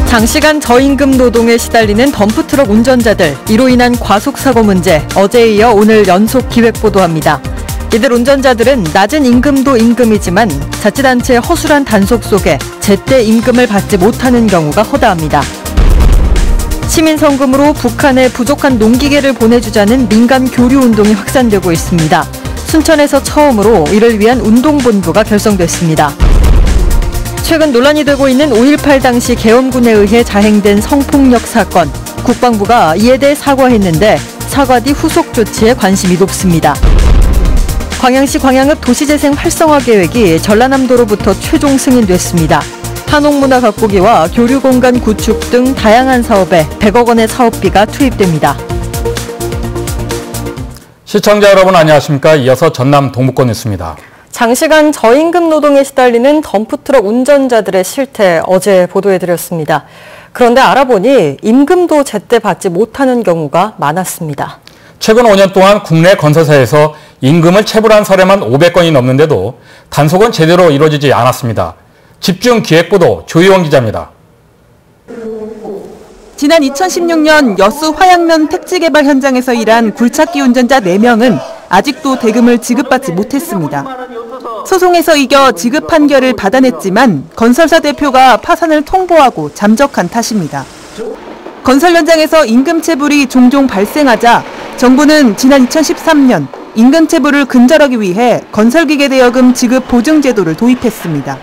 장시간 저임금 노동에 시달리는 덤프트럭 운전자들, 이로 인한 과속사고 문제, 어제에 이어 오늘 연속 기획보도합니다. 이들 운전자들은 낮은 임금도 임금이지만 자치단체의 허술한 단속 속에 제때 임금을 받지 못하는 경우가 허다합니다. 시민성금으로 북한에 부족한 농기계를 보내주자는 민간 교류 운동이 확산되고 있습니다. 순천에서 처음으로 이를 위한 운동본부가 결성됐습니다. 최근 논란이 되고 있는 5.18 당시 계엄군에 의해 자행된 성폭력 사건, 국방부가 이에 대해 사과했는데 사과 뒤 후속 조치에 관심이 높습니다. 광양시 광양읍 도시재생 활성화 계획이 전라남도로부터 최종 승인됐습니다. 한옥문화 가꾸기와 교류공간 구축 등 다양한 사업에 100억 원의 사업비가 투입됩니다. 시청자 여러분 안녕하십니까? 이어서 전남 동북권 뉴스입니다. 장시간 저임금 노동에 시달리는 덤프트럭 운전자들의 실태 어제 보도해드렸습니다. 그런데 알아보니 임금도 제때 받지 못하는 경우가 많았습니다. 최근 5년 동안 국내 건설사에서 임금을 체불한 사례만 500건이 넘는데도 단속은 제대로 이루어지지 않았습니다. 집중기획보도 조희원 기자입니다. 지난 2016년 여수 화양면 택지 개발 현장에서 일한 굴착기 운전자 4명은 아직도 대금을 지급받지 못했습니다. 소송에서 이겨 지급 판결을 받아냈지만 건설사 대표가 파산을 통보하고 잠적한 탓입니다. 건설 현장에서 임금 체불이 종종 발생하자 정부는 지난 2013년 임금 체불을 근절하기 위해 건설기계 대여금 지급 보증 제도를 도입했습니다.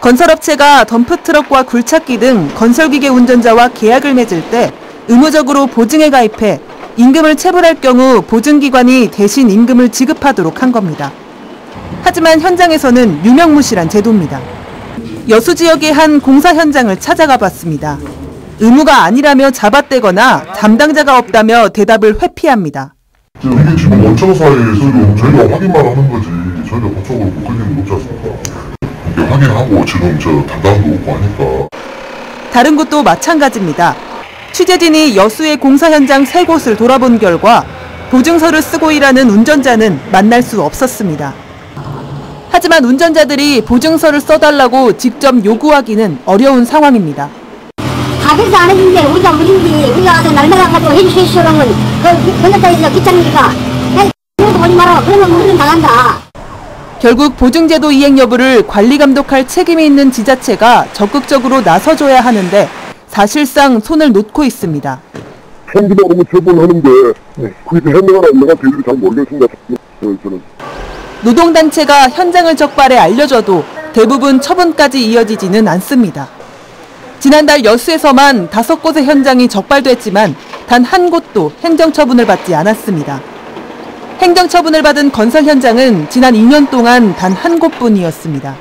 건설업체가 덤프트럭과 굴착기 등 건설기계 운전자와 계약을 맺을 때 의무적으로 보증에 가입해 임금을 체불할 경우 보증기관이 대신 임금을 지급하도록 한 겁니다. 하지만 현장에서는 유명무실한 제도입니다. 여수 지역의 한 공사 현장을 찾아가 봤습니다. 의무가 아니라며 잡아떼거나 담당자가 없다며 대답을 회피합니다. 이게 지금 원청사에서 저희가 확인만 하는 거지 저희가 법적으로 못 걸리는 거 없지 않습니까? 확인하고 지금 저 담당도 없고 하니까. 다른 곳도 마찬가지입니다. 취재진이 여수의 공사 현장 3곳을 돌아본 결과 보증서를 쓰고 일하는 운전자는 만날 수 없었습니다. 하지만 운전자들이 보증서를 써달라고 직접 요구하기는 어려운 상황입니다. 다 돼서 안 해준데 우리가 무슨지 우리가 와서 날마다 가지고 해주시오 그러면 그 건설사에서 귀찮으니까 그래도 보지 마라 그러면 우리는 나간다. 결국 보증제도 이행 여부를 관리 감독할 책임이 있는 지자체가 적극적으로 나서줘야 하는데 사실상 손을 놓고 있습니다. 현기적으로 처분하는데 그게 현명한 안내가 되는지 잘 모르겠습니다. 저는. 노동단체가 현장을 적발해 알려줘도 대부분 처분까지 이어지지는 않습니다. 지난달 여수에서만 5곳의 현장이 적발됐지만 단 한 곳도 행정처분을 받지 않았습니다. 행정처분을 받은 건설 현장은 지난 2년 동안 단 한 곳뿐이었습니다.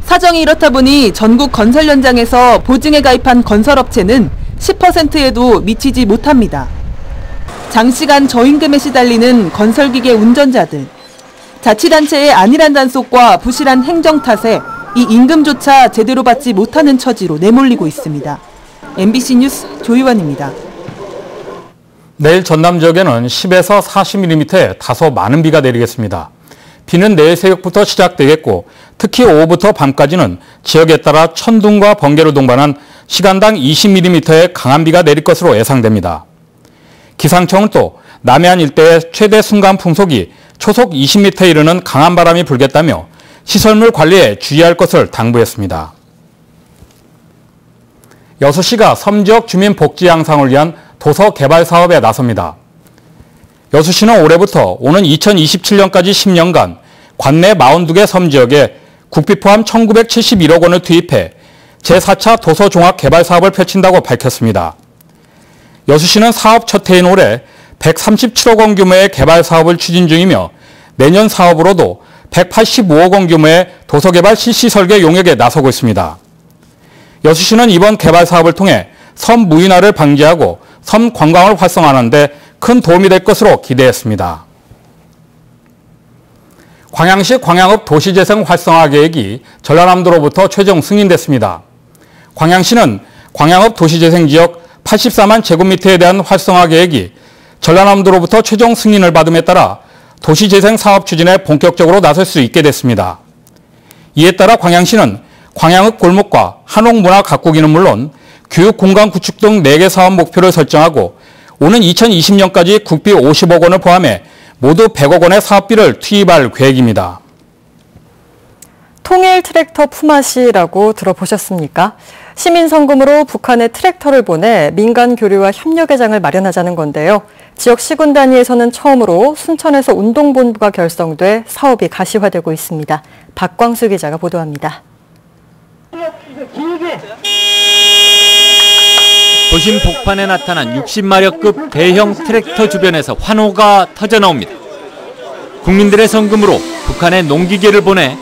사정이 이렇다 보니 전국 건설 현장에서 보증에 가입한 건설업체는 10%에도 미치지 못합니다. 장시간 저임금에 시달리는 건설기계 운전자들. 자치단체의 안일한 단속과 부실한 행정 탓에 이 임금조차 제대로 받지 못하는 처지로 내몰리고 있습니다. MBC 뉴스 조희원입니다. 내일 전남 지역에는 10에서 40mm의 다소 많은 비가 내리겠습니다. 비는 내일 새벽부터 시작되겠고 특히 오후부터 밤까지는 지역에 따라 천둥과 번개로 동반한 시간당 20mm의 강한 비가 내릴 것으로 예상됩니다. 기상청은 또 남해안 일대의 최대 순간 풍속이 초속 20m에 이르는 강한 바람이 불겠다며 시설물 관리에 주의할 것을 당부했습니다. 여수시가 섬지역 주민 복지 향상을 위한 도서 개발 사업에 나섭니다. 여수시는 올해부터 오는 2027년까지 10년간 관내 42개 섬지역에 국비 포함 1971억 원을 투입해 제4차 도서종합 개발 사업을 펼친다고 밝혔습니다. 여수시는 사업 첫 해인 올해 137억 원 규모의 개발 사업을 추진 중이며 내년 사업으로도 185억 원 규모의 도서개발 실시 설계 용역에 나서고 있습니다. 여수시는 이번 개발 사업을 통해 섬 무인화를 방지하고 섬 관광을 활성화하는 데 큰 도움이 될 것으로 기대했습니다. 광양시 광양읍 도시재생 활성화 계획이 전라남도로부터 최종 승인됐습니다. 광양시는 광양읍 도시재생 지역 84만 제곱미터에 대한 활성화 계획이 전라남도로부터 최종 승인을 받음에 따라 도시재생 사업 추진에 본격적으로 나설 수 있게 됐습니다. 이에 따라 광양시는 광양읍 골목과 한옥문화 가꾸기는 물론 교육 공간 구축 등 4개 사업 목표를 설정하고 오는 2020년까지 국비 50억 원을 포함해 모두 100억 원의 사업비를 투입할 계획입니다. 통일 트랙터 품앗이라고 들어보셨습니까? 시민성금으로 북한에 트랙터를 보내 민간 교류와 협력의 장을 마련하자는 건데요. 지역 시군 단위에서는 처음으로 순천에서 운동본부가 결성돼 사업이 가시화되고 있습니다. 박광수 기자가 보도합니다. 도심 복판에 나타난 60마력급 대형 트랙터 주변에서 환호가 터져나옵니다. 국민들의 성금으로 북한에 농기계를 보내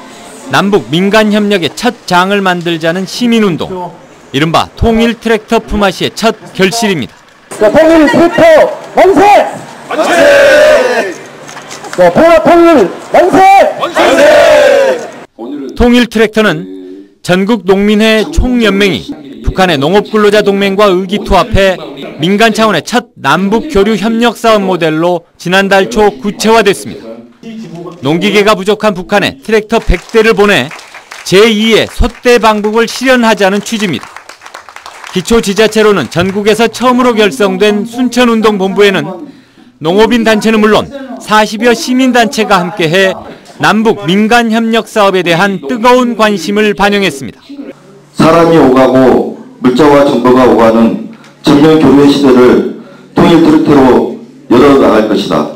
남북 민간 협력의 첫 장을 만들자는 시민운동. 이른바 통일 트랙터 품앗이의 첫 결실입니다. 통일 트랙터 만세! 만세! 통합 통일 만세! 만세! 통일 트랙터는 전국 농민회 총연맹이 북한의 농업근로자 동맹과 의기투합해 민간 차원의 첫 남북 교류 협력 사업 모델로 지난달 초 구체화됐습니다. 농기계가 부족한 북한에 트랙터 100대를 보내 제2의 소대 방북을 실현하자는 취지입니다. 기초지자체로는 전국에서 처음으로 결성된 순천운동본부에는 농업인 단체는 물론 40여 시민단체가 함께해 남북 민간협력 사업에 대한 뜨거운 관심을 반영했습니다. 사람이 오가고 물자와 정보가 오가는 전면교류의 시대를 통일 트랙터로 열어나갈 것이다.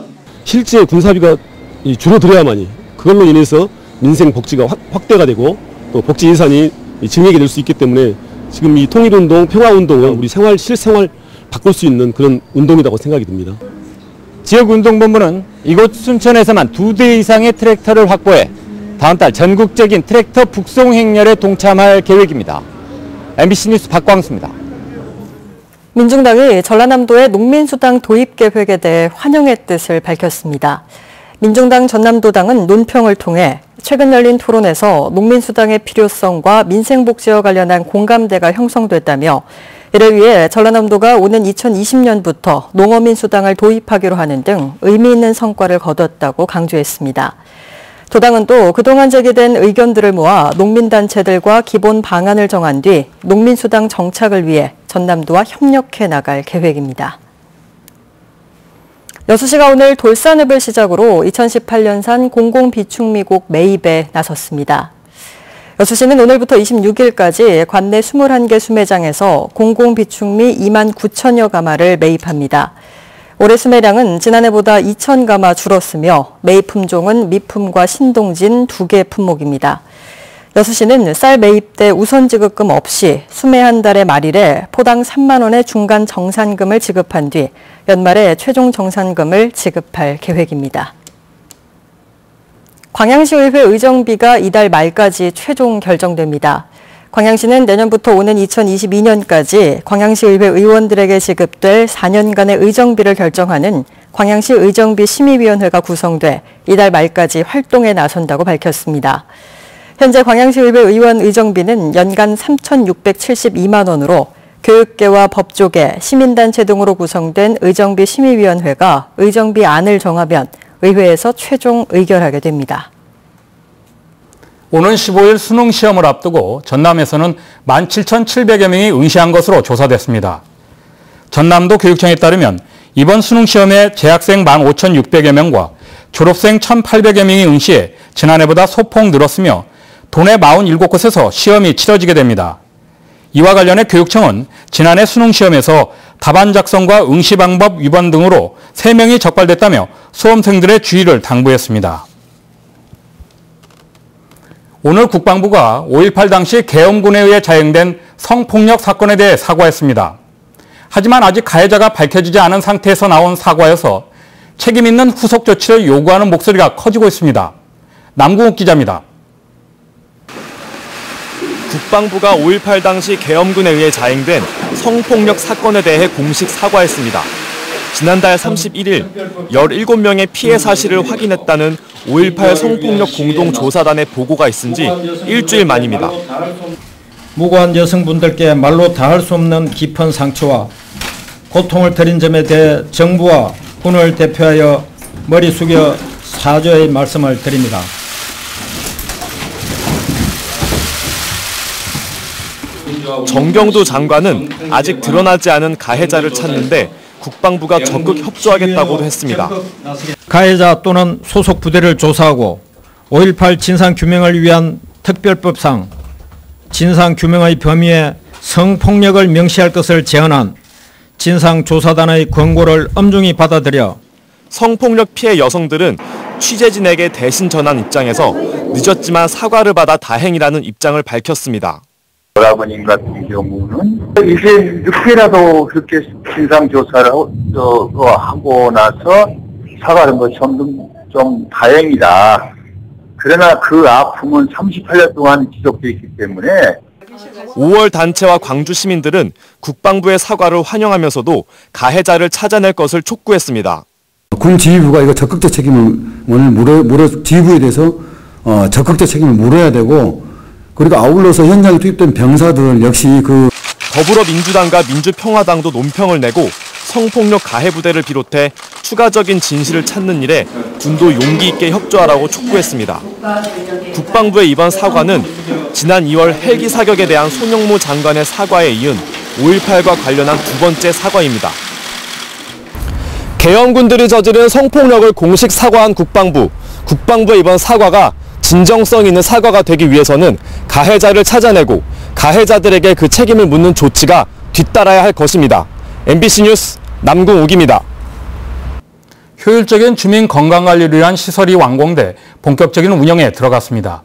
실제 군사비가 줄어들어야만이 그걸로 인해서 민생 복지가 확대가 되고 또 복지 예산이 증액이 될 수 있기 때문에 지금 이 통일운동, 평화운동은 우리 실생활 바꿀 수 있는 그런 운동이라고 생각이 듭니다. 지역운동본부는 이곳 순천에서만 2대 이상의 트랙터를 확보해 다음 달 전국적인 트랙터 북송 행렬에 동참할 계획입니다. MBC 뉴스 박광수입니다. 민중당이 전라남도의 농민수당 도입 계획에 대해 환영의 뜻을 밝혔습니다. 민중당 전남도당은 논평을 통해 최근 열린 토론에서 농민수당의 필요성과 민생복지와 관련한 공감대가 형성됐다며 이를 위해 전라남도가 오는 2020년부터 농어민수당을 도입하기로 하는 등 의미 있는 성과를 거뒀다고 강조했습니다. 도당은 또 그동안 제기된 의견들을 모아 농민단체들과 기본 방안을 정한 뒤 농민수당 정착을 위해 전남도와 협력해 나갈 계획입니다. 여수시가 오늘 돌산읍을 시작으로 2018년산 공공비축미국 매입에 나섰습니다. 여수시는 오늘부터 26일까지 관내 21개 수매장에서 공공비축미 2만 9천여 가마를 매입합니다. 올해 수매량은 지난해보다 2천 가마 줄었으며 매입 품종은 미품과 신동진 2개 품목입니다. 여수시는 쌀 매입 때 우선 지급금 없이 수매 한 달의 말일에 포당 3만 원의 중간 정산금을 지급한 뒤 연말에 최종 정산금을 지급할 계획입니다. 광양시의회 의정비가 이달 말까지 최종 결정됩니다. 광양시는 내년부터 오는 2022년까지 광양시의회 의원들에게 지급될 4년간의 의정비를 결정하는 광양시 의정비 심의위원회가 구성돼 이달 말까지 활동에 나선다고 밝혔습니다. 현재 광양시의회 의원 의정비는 연간 3,672만 원으로 교육계와 법조계, 시민단체 등으로 구성된 의정비 심의위원회가 의정비 안을 정하면 의회에서 최종 의결하게 됩니다. 오는 15일 수능 시험을 앞두고 전남에서는 17,700여 명이 응시한 것으로 조사됐습니다. 전남도 교육청에 따르면 이번 수능 시험에 재학생 15,600여 명과 졸업생 1,800여 명이 응시해 지난해보다 소폭 늘었으며 도내 47곳에서 시험이 치러지게 됩니다. 이와 관련해 교육청은 지난해 수능 시험에서 답안 작성과 응시 방법 위반 등으로 3명이 적발됐다며 수험생들의 주의를 당부했습니다. 오늘 국방부가 5.18 당시 계엄군에 의해 자행된 성폭력 사건에 대해 사과했습니다. 하지만 아직 가해자가 밝혀지지 않은 상태에서 나온 사과여서 책임 있는 후속 조치를 요구하는 목소리가 커지고 있습니다. 남궁욱 기자입니다. 국방부가 5.18 당시 계엄군에 의해 자행된 성폭력 사건에 대해 공식 사과했습니다. 지난달 31일 17명의 피해 사실을 확인했다는 5.18 성폭력 공동조사단의 보고가 있은 지 일주일 만입니다. 무고한 여성분들께 말로 다할 수 없는 깊은 상처와 고통을 드린 점에 대해 정부와 군을 대표하여 머리 숙여 사죄의 말씀을 드립니다. 정경도 장관은 아직 드러나지 않은 가해자를 찾는데 국방부가 적극 협조하겠다고도 했습니다. 가해자 또는 소속 부대를 조사하고 5.18 진상규명을 위한 특별법상 진상규명의 범위에 성폭력을 명시할 것을 제안한 진상조사단의 권고를 엄중히 받아들여 성폭력 피해 여성들은 취재진에게 대신 전한 입장에서 늦었지만 사과를 받아 다행이라는 입장을 밝혔습니다. 오라버님 같은 경우는 이제 늦게라도 그렇게 진상조사를 하고 나서 사과하는 것 좀 다행이다. 그러나 그 아픔은 38년 동안 지속되어 있기 때문에 5월 단체와 광주 시민들은 국방부의 사과를 환영하면서도 가해자를 찾아낼 것을 촉구했습니다. 군 지휘부가 이거 적극적 책임을 지휘부에 대해서 적극적 책임을 물어야 되고, 그리고 아울러서 현장에 투입된 병사들 역시 더불어민주당과 민주평화당도 논평을 내고 성폭력 가해 부대를 비롯해 추가적인 진실을 찾는 일에 군도 용기 있게 협조하라고 촉구했습니다. 국방부의 이번 사과는 지난 2월 헬기 사격에 대한 손영무 장관의 사과에 이은 5.18과 관련한 두 번째 사과입니다. 계엄군들이 저지른 성폭력을 공식 사과한 국방부의 이번 사과가 진정성 있는 사과가 되기 위해서는 가해자를 찾아내고 가해자들에게 그 책임을 묻는 조치가 뒤따라야 할 것입니다. MBC 뉴스 남궁욱입니다. 효율적인 주민 건강관리를 위한 시설이 완공돼 본격적인 운영에 들어갔습니다.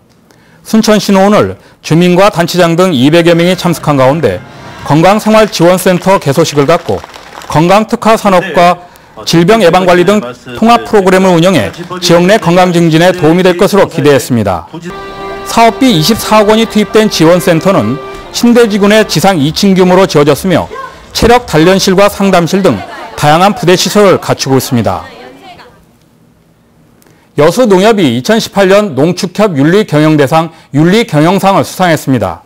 순천시는 오늘 주민과 단체장 등 200여 명이 참석한 가운데 건강생활지원센터 개소식을 갖고 건강특화 산업과 질병예방관리 등 통합 프로그램을 운영해 지역 내 건강 증진에 도움이 될 것으로 기대했습니다. 사업비 24억 원이 투입된 지원센터는 신대지군의 지상 2층 규모로 지어졌으며 체력 단련실과 상담실 등 다양한 부대 시설을 갖추고 있습니다. 여수농협이 2018년 농축협 윤리경영대상 윤리경영상을 수상했습니다.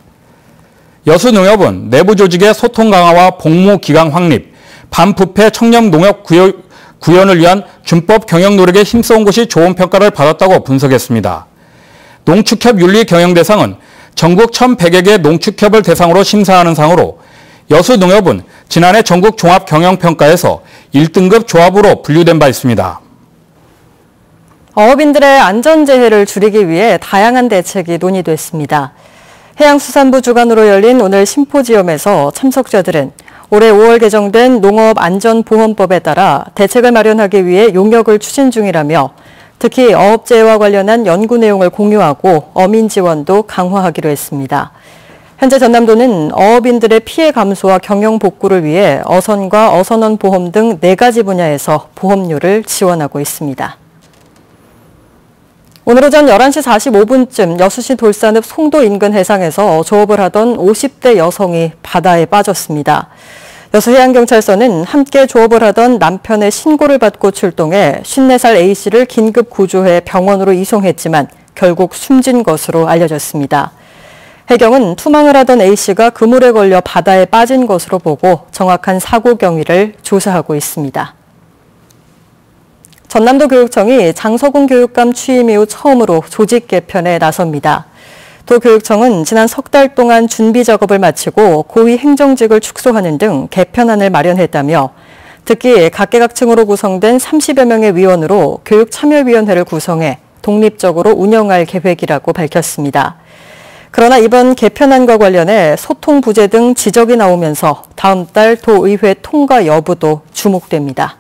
여수농협은 내부 조직의 소통 강화와 복무 기강 확립, 반부패 청렴 농협 구현을 위한 준법 경영 노력에 힘써온 것이 좋은 평가를 받았다고 분석했습니다. 농축협 윤리경영대상은 전국 1,100여 개 농축협을 대상으로 심사하는 상으로 여수농협은 지난해 전국 종합경영평가에서 1등급 조합으로 분류된 바 있습니다. 어업인들의 안전재해를 줄이기 위해 다양한 대책이 논의됐습니다. 해양수산부 주관으로 열린 오늘 심포지엄에서 참석자들은 올해 5월 개정된 농업안전보험법에 따라 대책을 마련하기 위해 용역을 추진 중이라며 특히 어업재해와 관련한 연구 내용을 공유하고 어민 지원도 강화하기로 했습니다. 현재 전남도는 어업인들의 피해 감소와 경영 복구를 위해 어선과 어선원 보험 등 4가지 분야에서 보험료를 지원하고 있습니다. 오늘 오전 11시 45분쯤 여수시 돌산읍 송도 인근 해상에서 조업을 하던 50대 여성이 바다에 빠졌습니다. 여수해양경찰서는 함께 조업을 하던 남편의 신고를 받고 출동해 54살 A씨를 긴급 구조해 병원으로 이송했지만 결국 숨진 것으로 알려졌습니다. 해경은 투망을 하던 A씨가 그물에 걸려 바다에 빠진 것으로 보고 정확한 사고 경위를 조사하고 있습니다. 전남도 교육청이 장서군 교육감 취임 이후 처음으로 조직 개편에 나섭니다. 도교육청은 지난 석 달 동안 준비 작업을 마치고 고위 행정직을 축소하는 등 개편안을 마련했다며 특히 각계각층으로 구성된 30여 명의 위원으로 교육참여위원회를 구성해 독립적으로 운영할 계획이라고 밝혔습니다. 그러나 이번 개편안과 관련해 소통 부재 등 지적이 나오면서 다음 달 도의회 통과 여부도 주목됩니다.